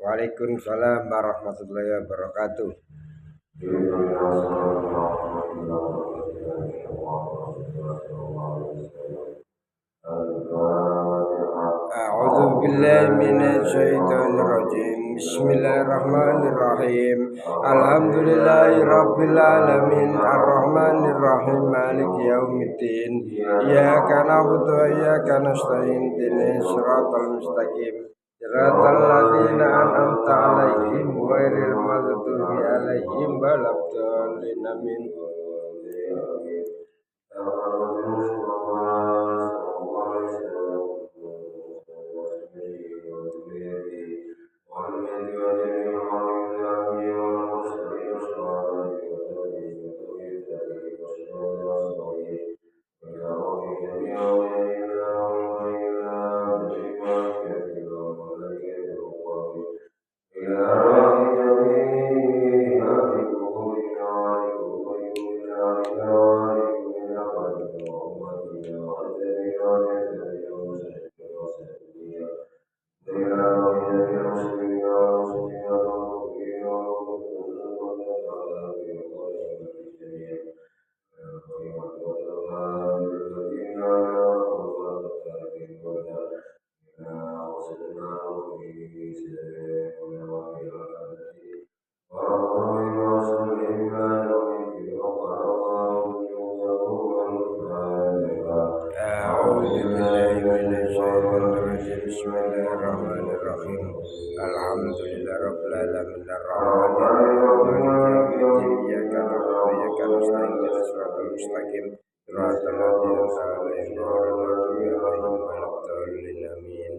Waalaikumsalam warahmatullahi wabarakatuh. A'udzu billahi minasyaitonir rajim. Bismillahirrahmanirrahim. Alhamdulillahirabbil alamin arrahmanir rahim maliki yaumiddin. Iyyaka na'budu wa iyyaka nasta'in ihdinas siratal mustaqim. Siratal ladzina an'amta 'alaihim ghairil maghdubi 'alaihim waladdallin. Amin. Bismillahirrahmanirrahim. Alhamdulillahirabbil alamin arrahmanirrahim maliki yaumiddin iyyaka na'budu wa iyyaka nasta'in ihdinas siratal mustaqim siratal ladzina an'amta 'alaihim ghairil maghdubi 'alaihim waladdallin. Amin.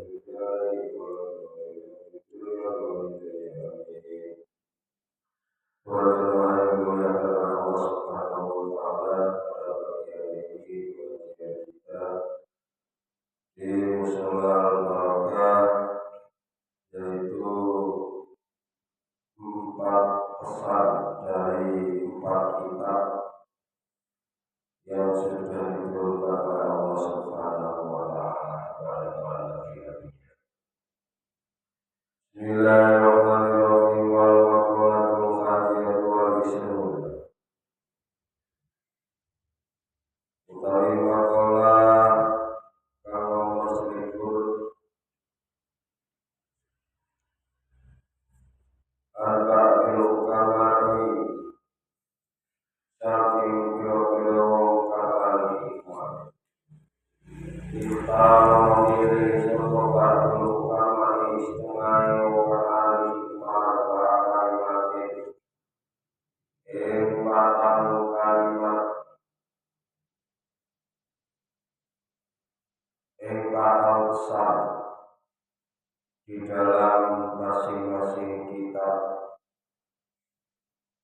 Di dalam masing-masing kitab,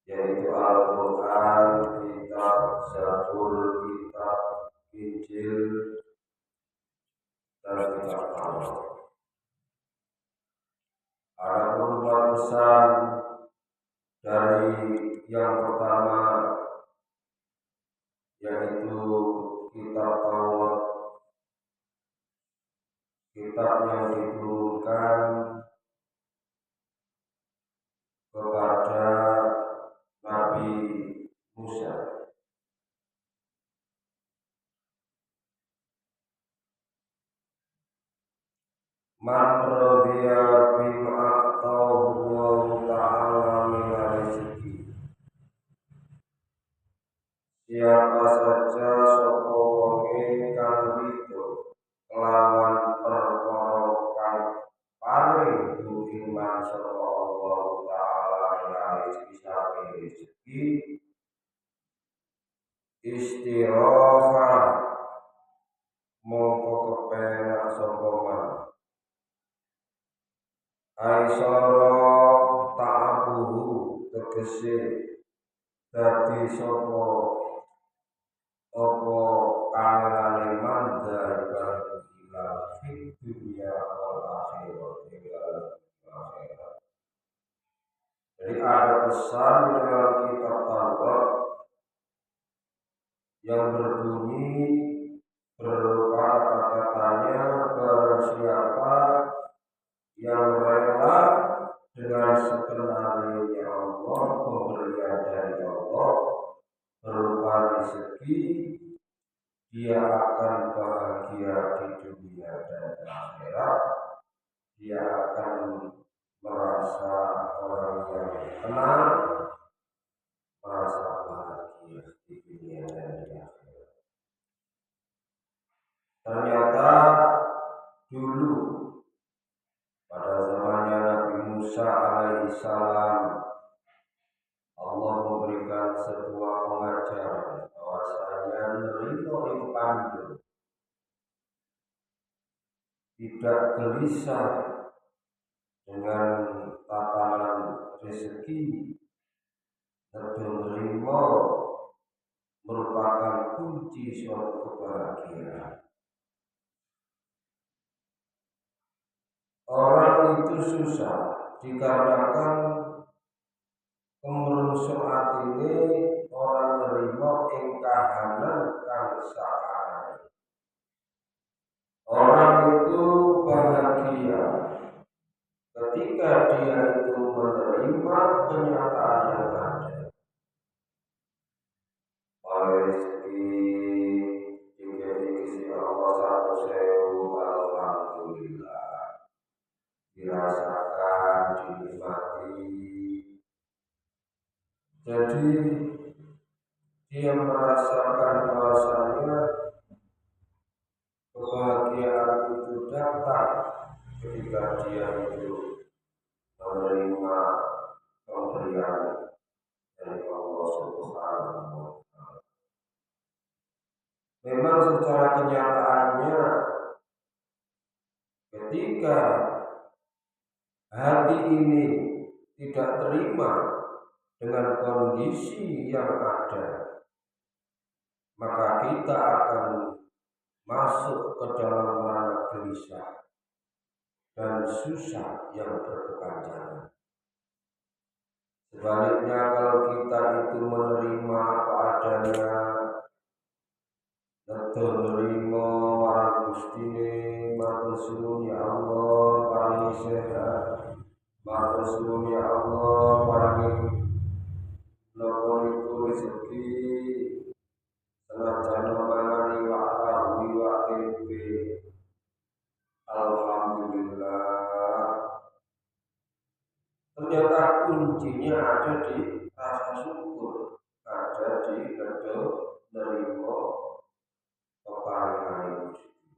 yaitu Al-Quran, kitab Zabur, kitab Injil, dan kitab Taurat. Ada beberapa pesan dari yang pertama, yaitu kitab Taurat, kitab yang diturunkan kepada Nabi Musa. Man radiya bima atahu ta'ala min rizqi. Siapa saja sapa wonge kang rido kelawan perkara kang paring iman sapa Allah taala ing rezeki istirahat mongko kepenak sapa man aisara ta'abuhu tegese dadi sapa apa kangelane manda ila fid dunya wal akhirah. Jadi ada pesan di dalam kitab Taurat yang berbunyi berupa kata-katanya barang siapa yang rela dia akan bahagia di dunia dan akhirat. Dia akan merasa orang yang tenang, merasa bahagia di dunia dan di akhirat. Ternyata dulu pada zamannya Nabi Musa alaihissalam, Allah memberikan sebuah pengajaran bahwasanya nerimo ing pandem, tidak gelisah dengan tatanan rezeki, nerimo merupakan kunci suatu kebahagiaan. Orang itu susah dikarenakan kemerungsung atine orang nerima ing kahanan kang sakare. Orang itu bahagia ketika dia itu menerima kenyataan yang ada. Rezeki dikasih Allah 100.000, alhamdulillah, dirasakan, dinikmati. Jadi dia merasakan bahwasanya kebahagiaan itu datang ketika dia itu menerima pemberian dari Allah Subhanahu wa Ta'ala. Memang secara kenyataannya ketika hati ini tidak terima dengan kondisi yang ada, maka kita akan masuk ke dalam ranah gelisah dan susah yang berkepanjangan. Sebaliknya kalau kita itu menerima apa adanya, menerima marang Gustine, matur suwun ya Allah paringi sehat, matur suwun ya Allah paringi napa niku rezeki, senajan mangan iwak tahu iwak tempe, alhamdulillah. Ternyata kuncinya ada di rasa syukur, ada di nerimo peparingan Gusti.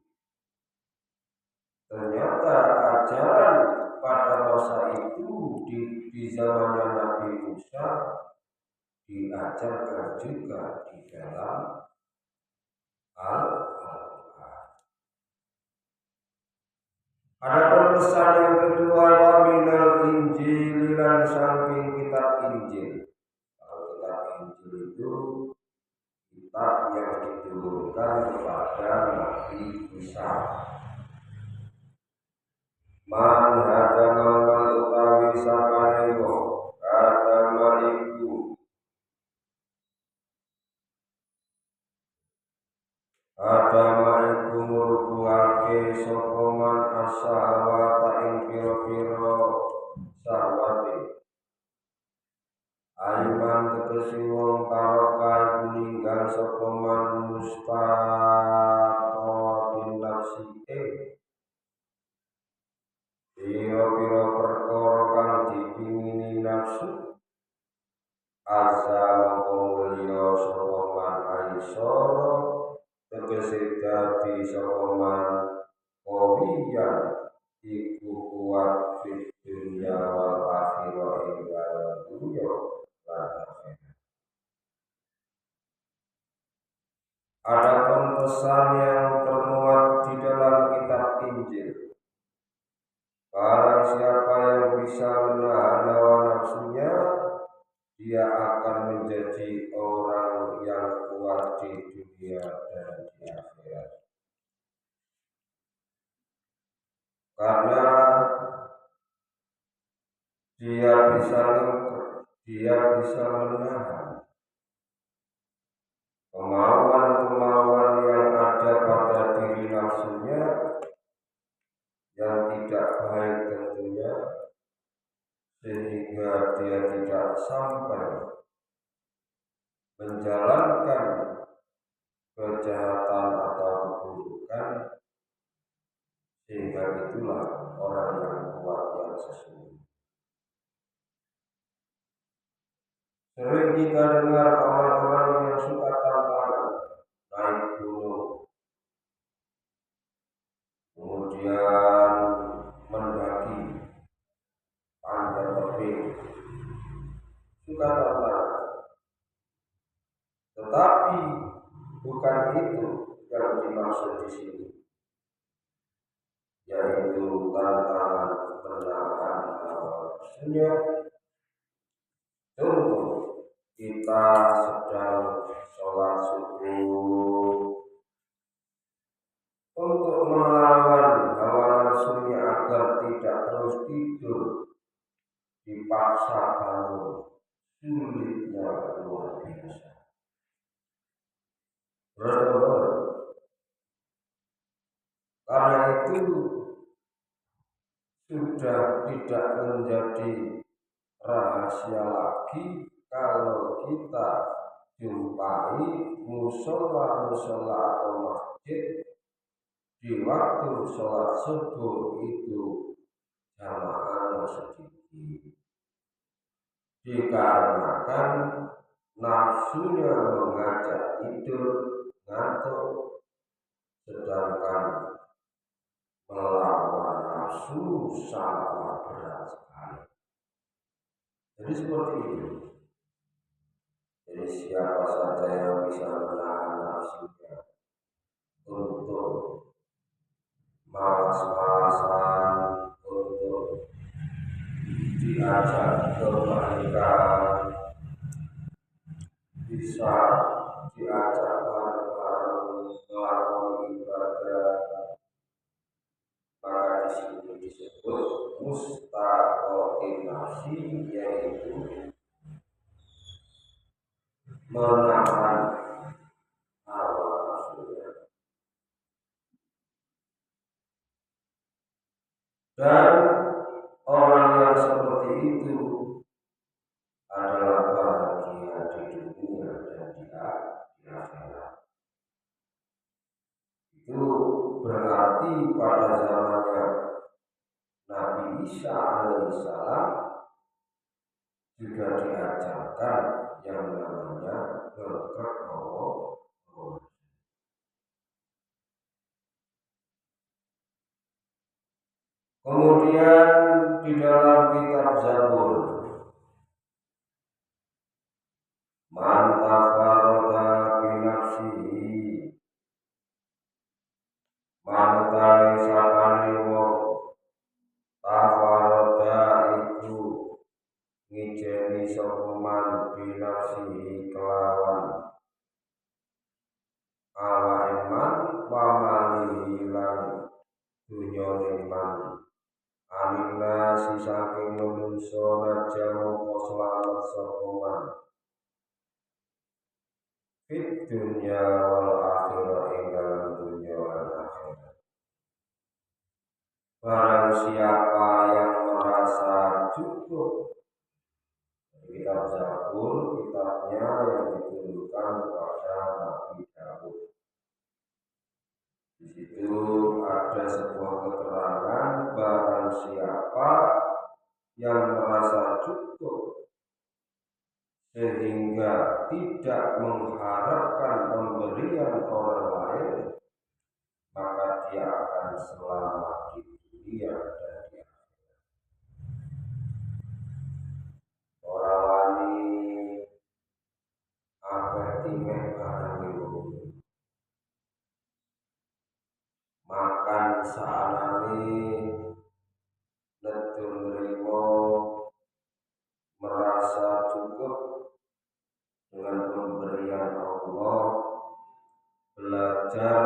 Ternyata ajaran pada masa itu di zamannya Nabi Musa diajarkan juga di dalam Al-Quran. Ada pesan yang kedua, wa minal Injil, dan saking kitab Injil. Kalau kitab Injil itu kitab yang diturunkan kepada Nabi Isa. Man hadama man utawi sapanengo hadama iku merubuhake sapa man asawata ing pira-pira sawate. Aiman tegesi wong tarokai meninggal sapa man mustaqatin nafsike. Pira-pira perkara kang dipingini nafsu. Azza mulya sapa man aisara tegese dadi sapa man qawiyan iku kuat fi dunya wal akhirah ing dalam dunya lan akhirat. Adapun pesan yang termuat di dalam kitab Injil, barang siapa yang bisa menahan hawa nafsunya, dia akan menjadi orang yang kuat di dunia dan di akhirat. Karena dia bisa menahan kemauan-kemauan yang ada pada diri nafsunya yang tidak baik tentunya, sehingga dia tidak sampai menjalankan kejahatan itulah orang yang kuat yang sesungguhnya. Sering kita dengar orang-orang yang suka tantangan, naik gunung, kemudian mendaki panjat tebing, suka tantangan. Tetapi bukan itu yang dimaksud di sini, yaitu tantangan menahan hawa nafsunya. Contoh, kita sedang sholat subuh, untuk melawan hawa nafsunya agar tidak terus tidur, dipaksa bangun, sulitnya luar biasa. Karena itu sudah tidak menjadi rahasia lagi kalau kita jumpai musola-musola atau masjid di waktu sholat subuh itu jamaahnya sedikit, dikarenakan nafsunya mengajak tidur, ngantuk, sedangkan melawan nafsu sangatlah berat sekali. Jadi seperti itu. Jadi siapa saja yang bisa menahan nafsunya untuk malas-malasan, untuk diajak kebaikan, bisa diajak bareng-bareng melakukan ibadah, maka di sini disebut mustaqotin nafsi, yaitu menahan hawa nafsunya. Dan orang yang seperti itu adalah bahagia di dunia dan di akhirat. Itu berarti pada zamannya Nabi Isa alaihissalam juga diajarkan yang namanya berkerboh. Kemudian di dalam kitab Zabur, man tafarrada bi nafsihi, man tarisapane wong tafarrada iku ngijeni sapa man bi nafsihi kelawan awake man wa malihi lan dunyane man, anina si saking menungso naja mongko selamat sapa man fit dunya wal akhirah ing dalam dunya lan akhirat. Barang siapa yang merasa cukup. Kitab Zabur, kitabnya yang diturunkan kepada Nabi Daud. Di situ ada sebuah keterangan, barang siapa yang merasa cukup sehingga tidak mengharapkan pemberian orang lain, maka dia akan selamat di dunia dan di akhirat. Orang wani apa tinggal barang itu makan saanane nedun nrimo, merasa cukup dengan pemberian Allah, belajar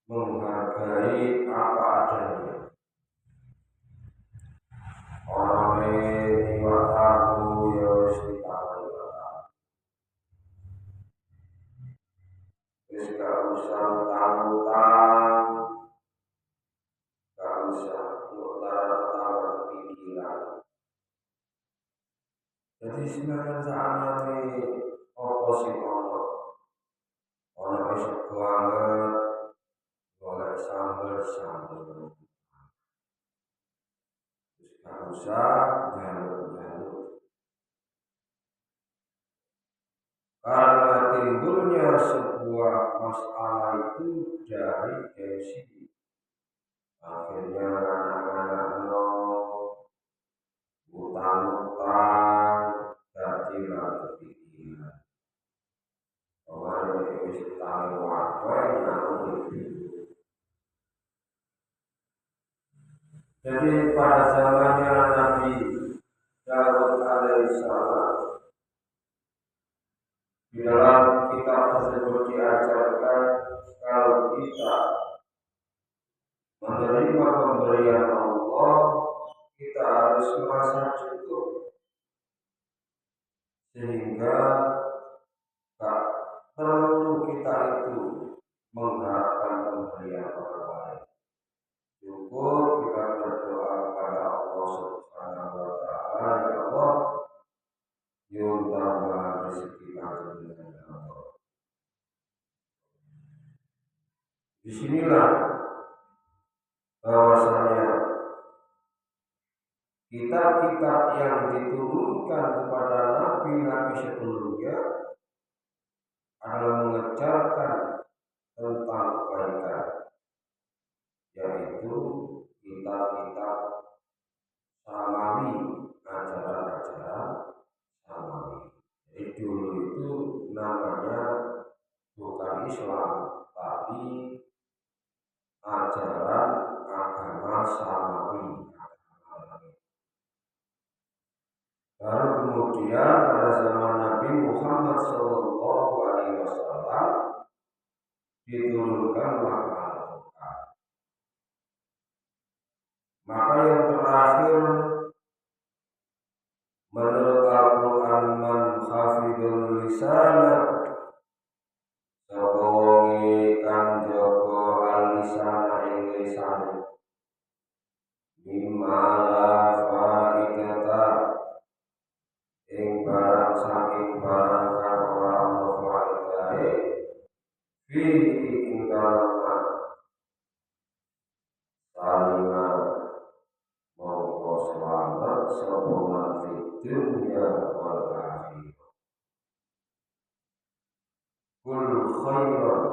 menghargai apa adanya. Orang ini tahu ya wis ditahu, wis gak usah utang-utang, gak usah utang-utang pikiran. Jadi silakan saanane apa sing ono wis banget, golek sambel bersama. Gak usah jalur-jalur. Karena timbulnya sebuah masalah itu dari gengsi. Akhirnya anak-anak utang-utang jadilah kepikiran. Kemarin itu utang jadi pada zamannya Nabi Daud alaihissalam di dalam kitab tersebut diajarkan kalau kita menerima pemberian Allah, kita harus merasa cukup sehingga tak perlu kita itu mengharapkan pemberian orang lain. Cukup kita berdoa kepada Allah Subhanahu wa Ta'ala, ya Allah, tambah rezeki kami dengan Allah. Disinilah bahwasanya kitab-kitab yang diturunkan kepada nabi-nabi sebelumnya adalah mengejarkan tentang kebaikan, yaitu kitab-kitab Samawi, ajaran-ajaran Samawi. Jadi dulu itu namanya bukan Islam, tapi ajaran agama Samawi. Baru kemudian pada zaman Nabi Muhammad SAW diturunkanlah Al-Quran. Maka yang terakhir menurut Al-Quran, man hafidul lisana sawongi kang jaga al-lisana ing lisane mimma la faidata ing barang saking barang kang ora ana faidahe fi ing dalem salima mongko selamat sapa man fid dunya wal akhirah. Kul khairan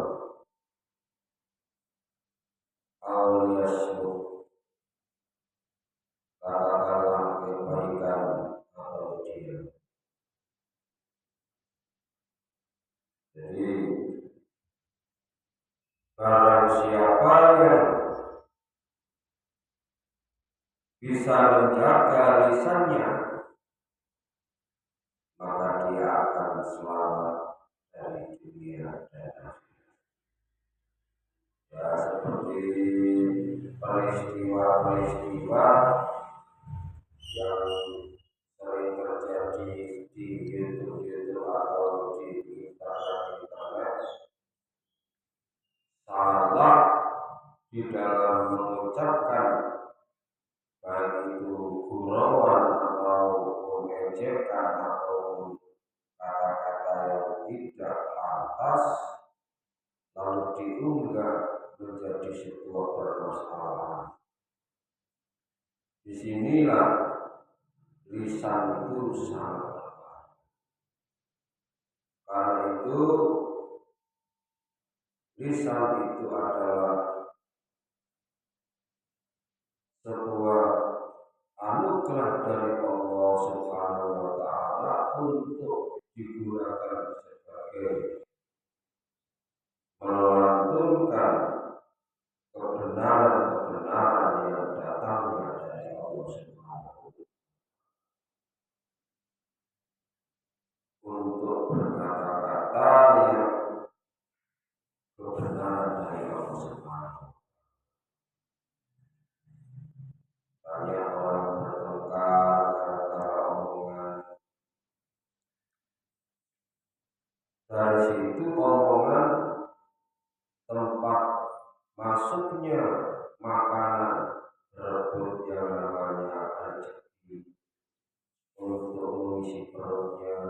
aw yasmut, katakanlah kebaikan atau diam. Jadi barang siapa yang bisa menjaga lisannya, maka dia akan selamat dari dunia dan akhirat. Ya, seperti peristiwa-peristiwa yang sering terjadi di YouTube atau di internet, salah di dalam mengucapkan baik itu gurauan atau mengejekan atau kata-kata yang tidak pantas lalu diunggah menjadi sebuah permasalahan. Disinilah lisan itu sangat berbahaya. Karena itu lisan itu adalah sebuah anugerah dari Allah Subhanahu wa Ta'ala untuk digunakan sebagai melantunkan kebenaran-kebenaran yang datangnya dari Allah Subhanahu wa Ta'ala, untuk berkata-kata yang kebenaran dari Allah Subhanahu wa Ta'ala. Banyak orang bertengkar gara-gara omongan. Dari situ omongan tempat masuknya makanan berebut yang namanya rezeki untuk mengisi perutnya,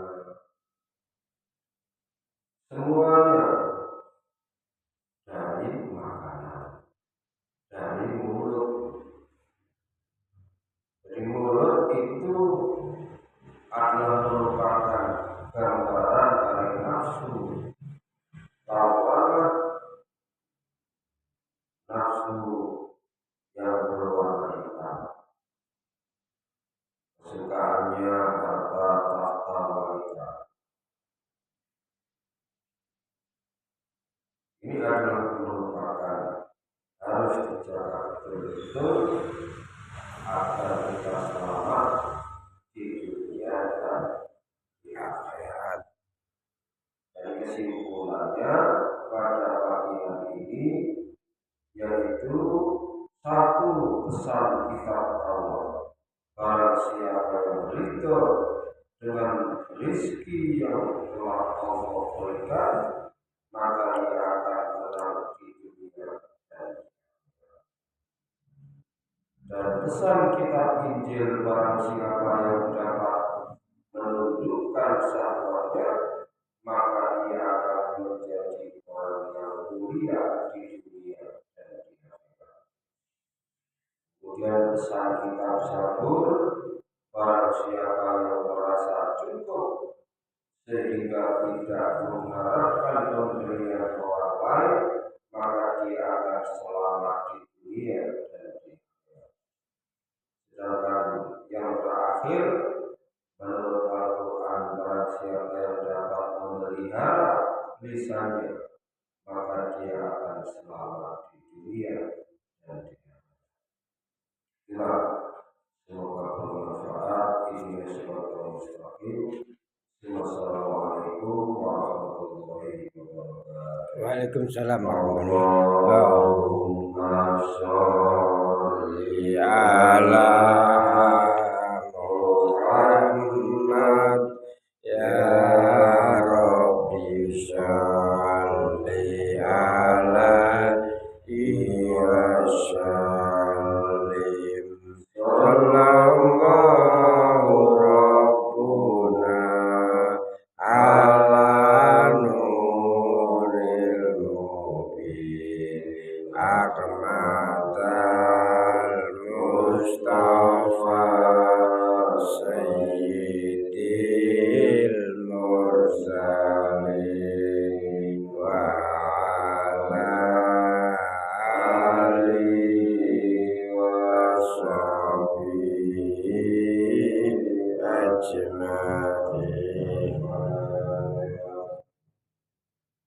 semuanya dari makanan. merupakan harus dijaga betul-betul agar kita selamat di dunia dan di akhirat. Dan kesimpulannya pada pagi hari ini yaitu satu pesan kitab Allah. Barang siapa yang ridho dengan rizki yang telah Allah berikan, maka dia akan tenang di dunia dan pesan kitab Injil, barang siapa yang dapat menundukkan syahwatnya, maka dia akan menjadi orang yang mulia di dunia dan di akhirat. Kemudian pesan kitab Zabur, barang siapa yang merasa cukup sehingga tidak mengharapkan pemberian orang lain, maka dia akan selamat di dunia dan di akhirat. Sedangkan yang terakhir, menurut Al-Quran, barang siapa yang dapat memelihara lisannya, maka dia akan selamat di dunia dan di akhirat. Semoga bermanfaat. Ini Shiratal Mustaqim. Wassalamualaikum warahmatullahi wabarakatuh. Waalaikumsalam warahmatullahi wabarakatuh. Ala Muhammad ya Rabbi sholli alaihi wasallim. Sallallahu rabbuna ala nuril mubin akmal